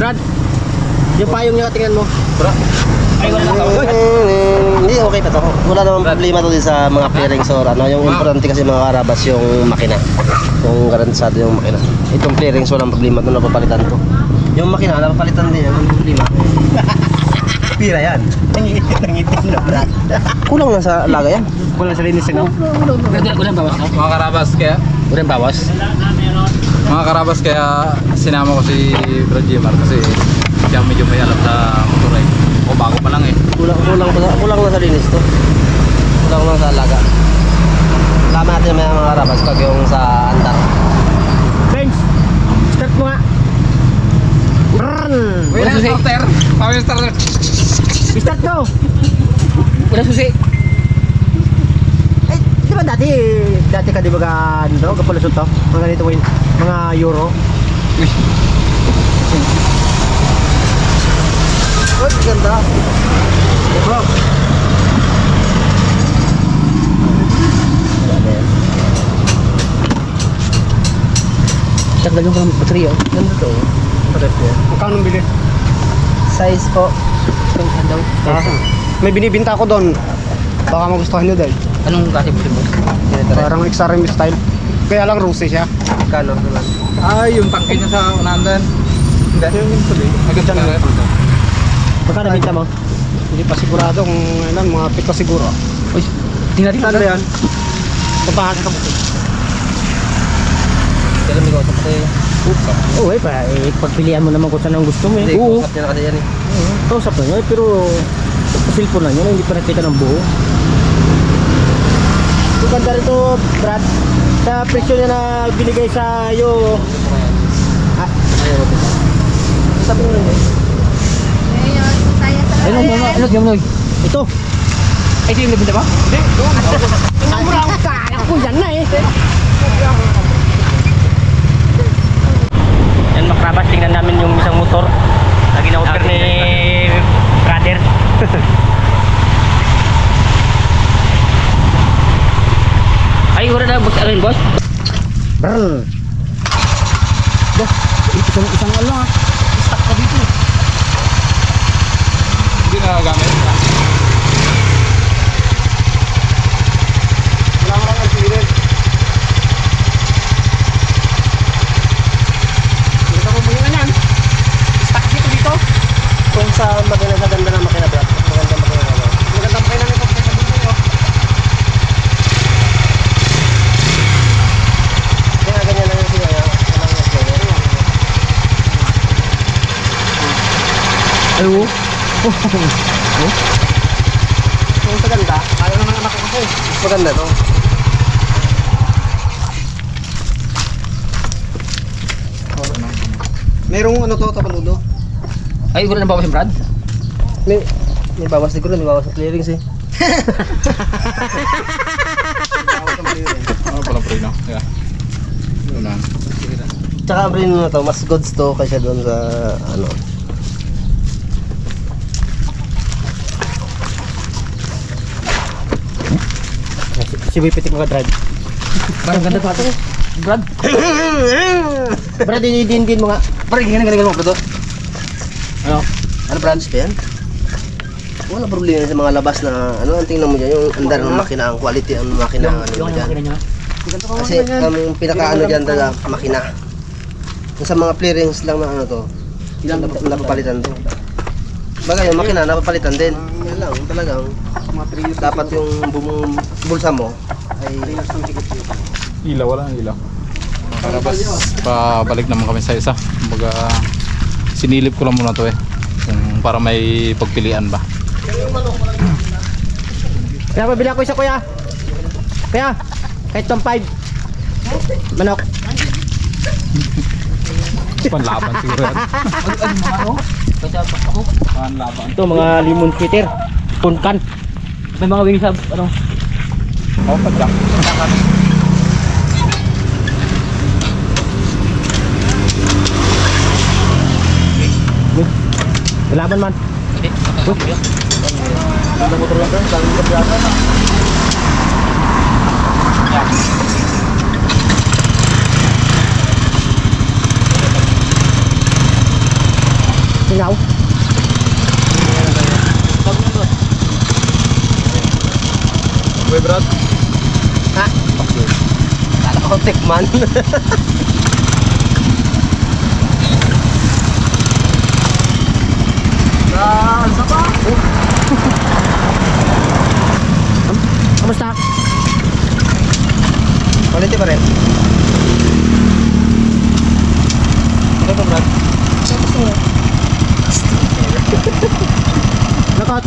Brad, yung payong niya tingnan mo. Bro. Ay, wala na tawag. Hindi, okay pa to. Wala namang problema to din sa mga fairings or ano. Yung importante kasi mga karabas yung makina. Yung garantisado yung makina. Itong fairings walang problema to, napapalitan to. Yung makina, napapalitan din yan, walang problema. Pira yan. Nangitim na Brad. Kulang lang sa laga yan. Kulang sa linis no? Ulan bawas no? Mga karabas kaya Ulan bawas. mga karabas kaya sinama ko si Bro Jimar kasi siya medyo may alam sa motor eh. O bago pa lang eh. Kulang lang sa linis to. Kulang lang sa laga. Laman natin may mga karabas pag yung sa andar. Benz, start mo nga. Brrrr. Wala starter. Power starter. Start mo. Wala susi. Eh, di ba dati ka di ba ano, kapalusot to? Mga ganito win, mga euro. Uy. Oh, ganda. Bro. Tagal yung baterya. Ganda to. Pares niya. Magkano bili? Size po. May binibinta ko doon. Baka magustuhan nyo dahil. Anong kasi mo? Parang XRM style. Kaya lang rose siya. Kano naman. Ay, yung tangke niya sa unahan din. Hindi. Yung tuloy. Agad na rin. Magkano binta mo? Hindi pa sigurado kung ilan, mga 7 siguro. Uy, tingnan Saan ba yan? Puntahan ka mo. Kaya may kausap tayo. Oo, pagpilian mo naman kung saan ang gusto mo Hindi, eh. Oo, kausap niya na kasi yan eh. kausap na niya, pero sa cellphone na niya, hindi pa nakita ng buo. Yung ganda rito, Brad, sa presyo niya na binigay sa iyo. Ayaw mo. Sabi mo rin eh. Ano diyan mo? Ito. Ay, di yung nabinta ba? Hindi. Ang mura ko kaya ko yan na eh. Yan makrabas, tingnan namin yung isang motor na gina-order ni brother. Ay, wala na boss. Alin, boss? Brr. Boss, isang ano ah. Stock ka dito. Hindi na gamit. Wala mo lang ang pilit. Dito mo muna yan. Stock dito. Kung sa maganda sa ganda ng makina, Brad. Maganda makina na. Magandang pa namin pag sa dito. Kaya ganyan lang yung siya. Walang nag-player. Ay, oo. Kung sa ganda, ayaw naman anak ko kasi. Mas maganda to. Merong ano to, tapaludo. Ay, wala na bawas yung Brad? May bawas siguro, may bawas sa clearings eh. Ano pala pre no? Yeah. Yun na. Tsaka ang brino na to, mas goods to kasi doon sa ano. Si Boy Pitik maka-drive. Parang ganda pa ito. Brad? Brad, din mo nga. Parang ganyan mo to. Ano? Ano branch ba yan? Wala problema sa mga labas na ano, ang tingnan mo dyan, yung andar ng makina, ang quality ang makina, ano mo dyan. niya. Kasi ang pinaka-ano dyan talaga, makina. Yung sa mga clearings lang na ano to, napapalitan to. Bagay yung makina, napapalitan din. Yan lang, talagang dapat yung bulsa mo ay Ilaw, wala nang ilaw. Karabas, pabalik naman kami sa isa. Kumbaga, sinilip ko lang muna to eh. Kung para may pagpilian ba. Kaya pabili ako isa, kuya. Kuya, kahit pang 5. Manok. Panlaban siguro yan. Ano mga ano? Panlaban. Ito, mga limon fritter. Punkan. May mga wings sa ano. Oh, padyak. Kalaban man. Ano motor lang kan, dami ka brasa na. Singaw. Uy, Brad. Ha? Kala ko tikman. Sa pa? Kamusta? Quality pa rin. Ito to, Brad. Nakot.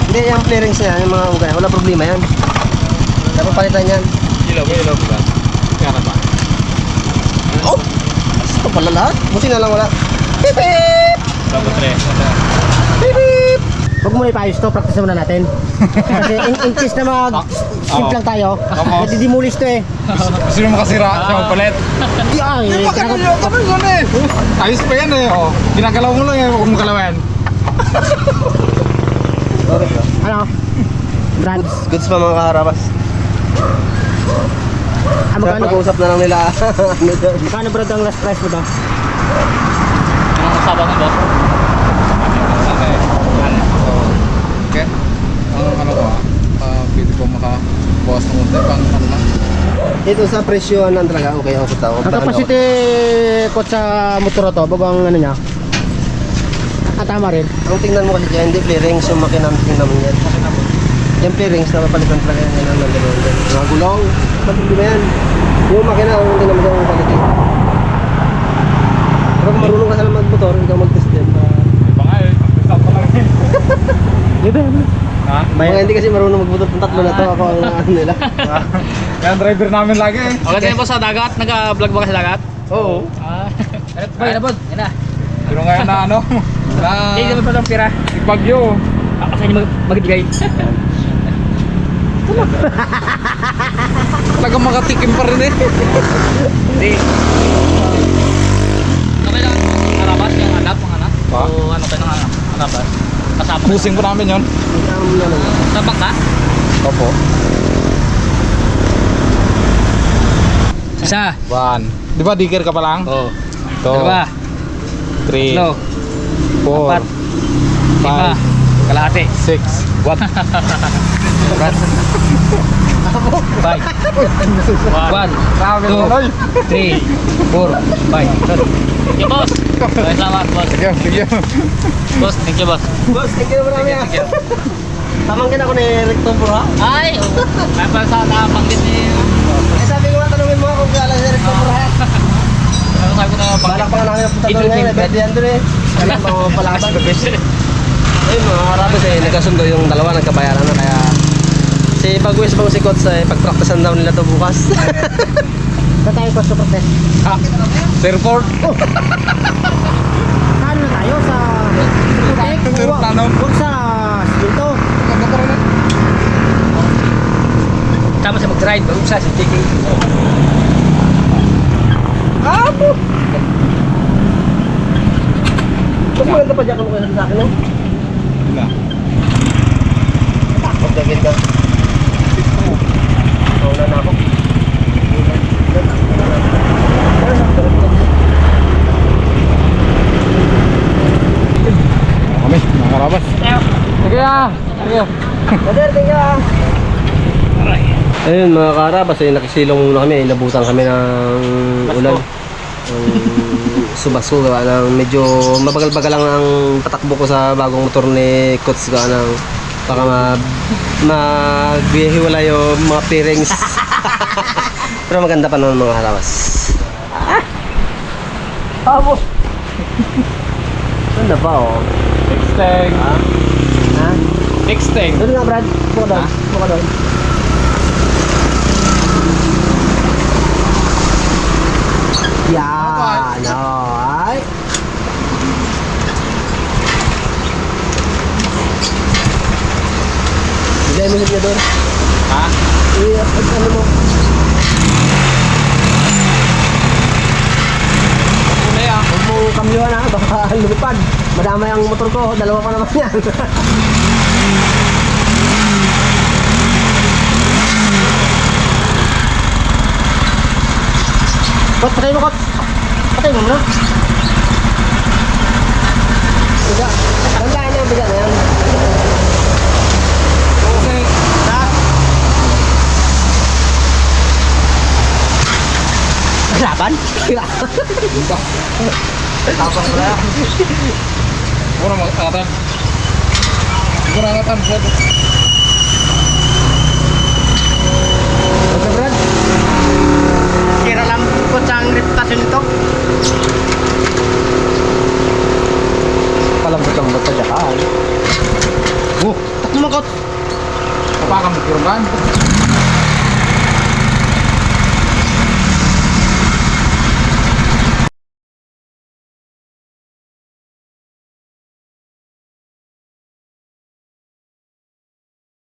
Hindi, yung clearings niya, yung mga ugay, wala problema yan. Dapat palitan yan. Ilaw, Brad. Kaya na ba? Oh! Ito pala lahat. Buti na lang wala. Beep beep! Dapat 3. Beep beep! Huwag muna ipayos to, practice muna natin. Kasi in case na mag-simplang tayo, nadidimulis to eh. Gusto mo makasira, siya magpalit. Di ay, Tapos mo na eh. Ayos pa yan eh. Oh. Ginagalaw mo lang eh. Huwag mo galawan. Sorry, bro. ano? Brad, Goods pa mga kaharabas. magkano? Pag-uusap na lang nila. Magkano Brad ang last price mo daw? Anong kasama mo ba? Okay. Ano ko pwede ko makabawas ng unti pang ano lang. Ito sa presyo lang talaga. Okay, ako tao. Ang capacity ko sa motor na to, babang ano niya? Tama rin. Ang tingnan mo kasi dyan, hindi clearings yung makina tingnan mo yan. Yung clearings na mapalitan talaga yan ng gano'n. Mga gulong, problema yan. Yung makina, ang tingnan mo dyan ang quality. Pero kung marunong ka sa magmotor, ikaw mag-test yan. Iba nga eh. Stop ko lang eh. Libre, libre. Ha? Mga hindi kasi marunong magmotor ng tatlo na to. Ako ang ano nila. Yan driver namin lagi eh. Okay, tayo po sa dagat? Nag-vlog ba ka sa dagat? Oo. Bay, nabod. Yan na. Pero ngayon na ano. Na Hindi naman pa itong pira. Bagyo. Ako sa inyo mag-ibigay. Talagang makatikim pa rin eh. Hindi. Okay lang. Harabas, yung hanap, ang hanap. Pa? O ano kayo ng harabas? Kasama ka. Pusing po namin yun. Tabak ka? Opo. Isa. 1. Di ba digger ka pa lang? Oo. Ito. Dalawa. 3. Tatlo. 4. Apat. 5. Kalahati. 6. 1. Brad. 5. 1. Grabe 2. naman. 3. 4. 5. Thank you, boss. Maraming salamat, boss. Sige. Boss, thank you, boss. Boss, thank you marami ah. Thank you. Tamangkin ako ni Recto Pura. Ay, oo. May pala sa nabanggit ni... Eh sabi ko nga, tanungin mo ako kung gala si Recto Pura. Ano sabi ko na Balak pa nga namin ang punta doon ngayon. Pwede yan doon eh. Kaya pa mga palaban. Ayun mga karabas eh, nagkasundo yung dalawa, nagkabayaran na kaya si Bagwes bang si Kots eh, pagpraktisan daw nila to bukas. Saan tayo ko super test? Ha? Airport. Saan na tayo? Sa Aeroplano. Huwag sa Siminto. Tama sa mag-ride, bago sa tiking. Apo! Mas maganda pa dyan kung kayo sa akin eh. Na. Takot na ganda. Nauna na ako. Kami, mga karabas. Sige ah. Sige. Brother, thank you ah. Ayun mga karabas, eh, nakisilong muna kami, inabutan kami ng ulan. Subasko gawa ng medyo mabagal-bagal lang ang tatakbo ko sa bagong motor ni Kots gawa ng baka maghihiwala yung mga pairings. Pero maganda pa naman mga karabas. Abo! Ganda pa oh. Texting. Ha? Texting. Doon nga Brad, buka doon. Buka doon. Yan, ay. Bigay mo niya doon. Ha? Ano mo? Una yan. Huwag mo kamyuhan ha, baka lumipad. Madamay ang motor ko, dalawa pa naman yan. Kot, patay mo kot. Patay mo na. Ban? Tapos mo na. Siguro mag-angatan. Siguro angatan. Okay, Brad. Sira lang po sa reputasyon nito. Palambot-lambot sa jakan. Oh, takmo ko. Kapakan mo, kurungan.